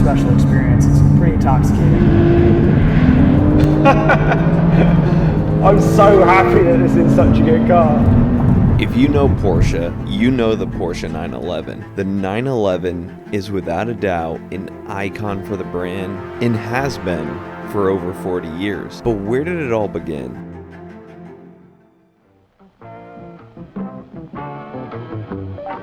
special experience. It's pretty intoxicating. I'm so happy that this is such a good car. If you know Porsche, you know the Porsche 911. The 911 is without a doubt an icon for the brand and has been for over 40 years. But where did it all begin?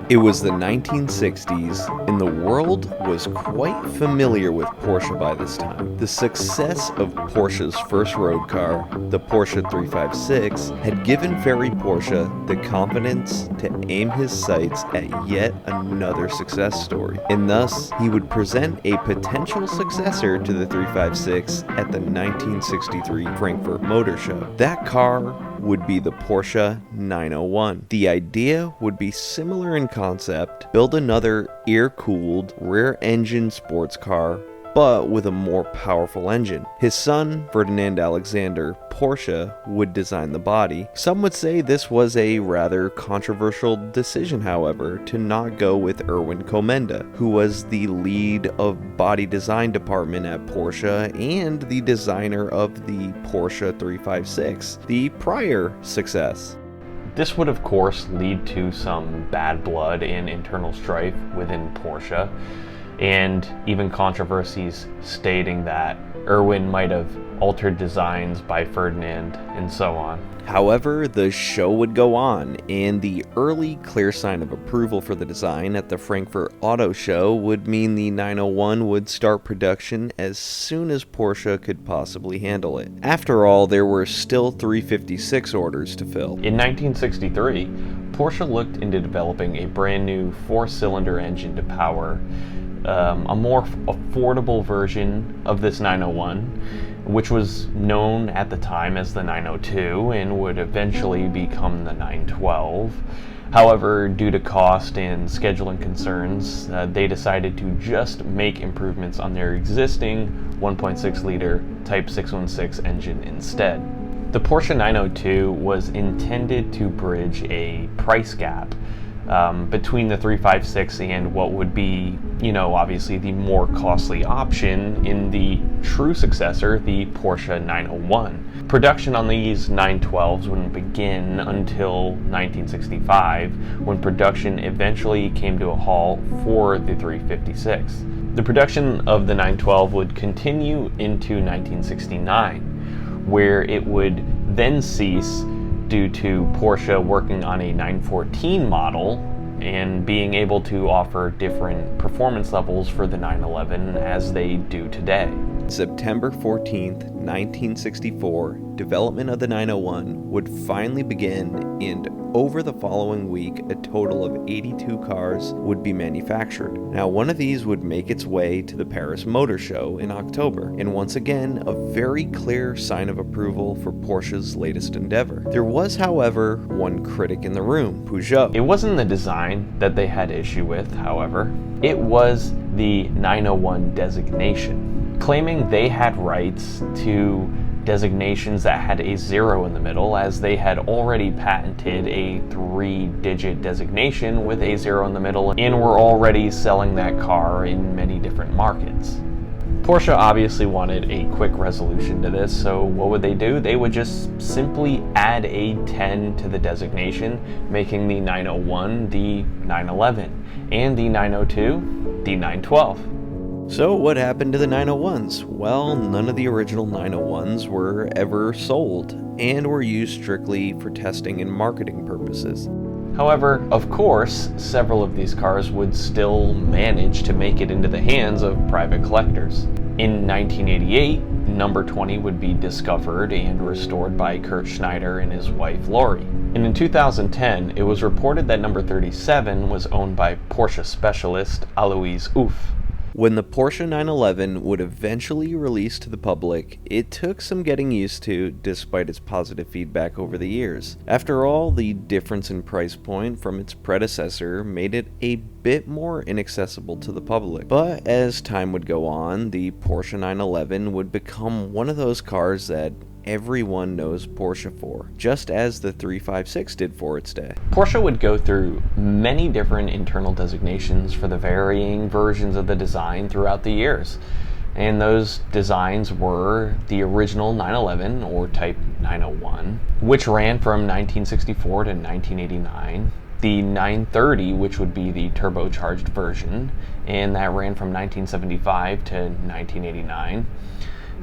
It was the 1960s, and the world was quite familiar with Porsche by this time. The success of Porsche's first road car, the Porsche 356, had given Ferry Porsche the confidence to aim his sights at yet another success story, and thus he would present a potential successor to the 356 at the 1963 Frankfurt Motor Show. That car would be the Porsche 901. The idea would be similar in concept: build another air-cooled, rear-engine sports car, but with a more powerful engine. His son, Ferdinand Alexander Porsche, would design the body. Some would say this was a rather controversial decision, however, to not go with Erwin Komenda, who was the lead of body design department at Porsche and the designer of the Porsche 356, the prior success. This would of course lead to some bad blood and internal strife within Porsche, and even controversies stating that Erwin might have altered designs by Ferdinand and so on. However, the show would go on, and the early clear sign of approval for the design at the Frankfurt Auto Show would mean the 901 would start production as soon as Porsche could possibly handle it. After all, there were still 356 orders to fill. In 1963, Porsche looked into developing a brand new 4-cylinder engine to power a more affordable version of this 901, which was known at the time as the 902 and would eventually become the 912. However, due to cost and scheduling concerns, they decided to just make improvements on their existing 1.6-liter Type 616 engine instead. The Porsche 902 was intended to bridge a price gap between the 356 and what would be, obviously the more costly option in the true successor, the Porsche 901. Production on these 912s wouldn't begin until 1965, when production eventually came to a halt for the 356. The production of the 912 would continue into 1969, where it would then cease due to Porsche working on a 914 model and being able to offer different performance levels for the 911 as they do today. September 14th, 1964, development of the 901 would finally begin, and over the following week, a total of 82 cars would be manufactured. Now, one of these would make its way to the Paris Motor Show in October, and once again, a very clear sign of approval for Porsche's latest endeavor. There was, however, one critic in the room: Peugeot. It wasn't the design that they had issue with, however. It was the 901 designation, claiming they had rights to designations that had a 0 in the middle, as they had already patented a 3-digit designation with a 0 in the middle and were already selling that car in many different markets. Porsche obviously wanted a quick resolution to this, so what would they do? They would just simply add a 10 to the designation, making the 901 the 911 and the 902 the 912. So what happened to the 901s? Well, none of the original 901s were ever sold and were used strictly for testing and marketing purposes. However, of course, several of these cars would still manage to make it into the hands of private collectors. In 1988, number 20 would be discovered and restored by Kurt Schneider and his wife Lori. And in 2010, it was reported that number 37 was owned by Porsche specialist Alois Uff. When the Porsche 911 would eventually release to the public, it took some getting used to, despite its positive feedback over the years. After all, the difference in price point from its predecessor made it a bit more inaccessible to the public. But as time would go on, the Porsche 911 would become one of those cars that everyone knows Porsche for, just as the 356 did for its day. Porsche would go through many different internal designations for the varying versions of the design throughout the years. And those designs were the original 911, or Type 901, which ran from 1964 to 1989. The 930, which would be the turbocharged version, and that ran from 1975 to 1989.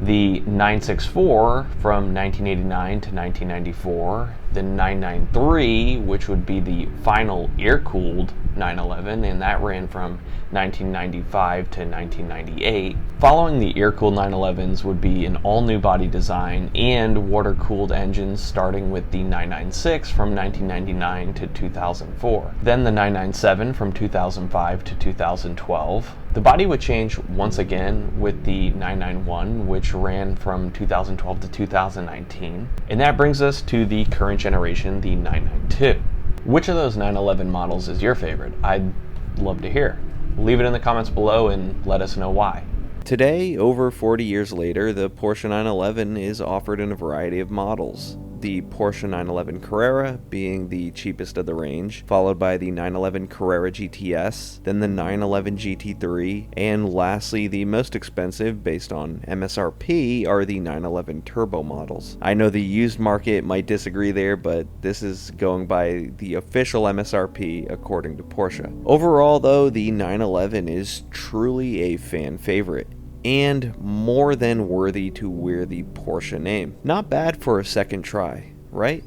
The 964 from 1989 to 1994. The 993, which would be the final air-cooled 911, and that ran from 1995 to 1998. Following the air-cooled 911s would be an all-new body design and water-cooled engines, starting with the 996 from 1999 to 2004. Then the 997 from 2005 to 2012. The body would change once again with the 991, which ran from 2012 to 2019. And that brings us to the current generation, the 992. Which of those 911 models is your favorite? I'd love to hear. Leave it in the comments below and let us know why. Today, over 40 years later, the Porsche 911 is offered in a variety of models. The Porsche 911 Carrera being the cheapest of the range, followed by the 911 Carrera GTS, then the 911 GT3, and lastly the most expensive based on MSRP are the 911 Turbo models. I know the used market might disagree there, but this is going by the official MSRP according to Porsche. Overall though, the 911 is truly a fan favorite, and more than worthy to wear the Porsche name. Not bad for a second try, right?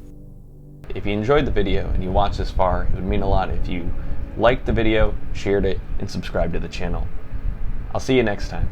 If you enjoyed the video and you watched this far, it would mean a lot if you liked the video, shared it, and subscribed to the channel. I'll see you next time.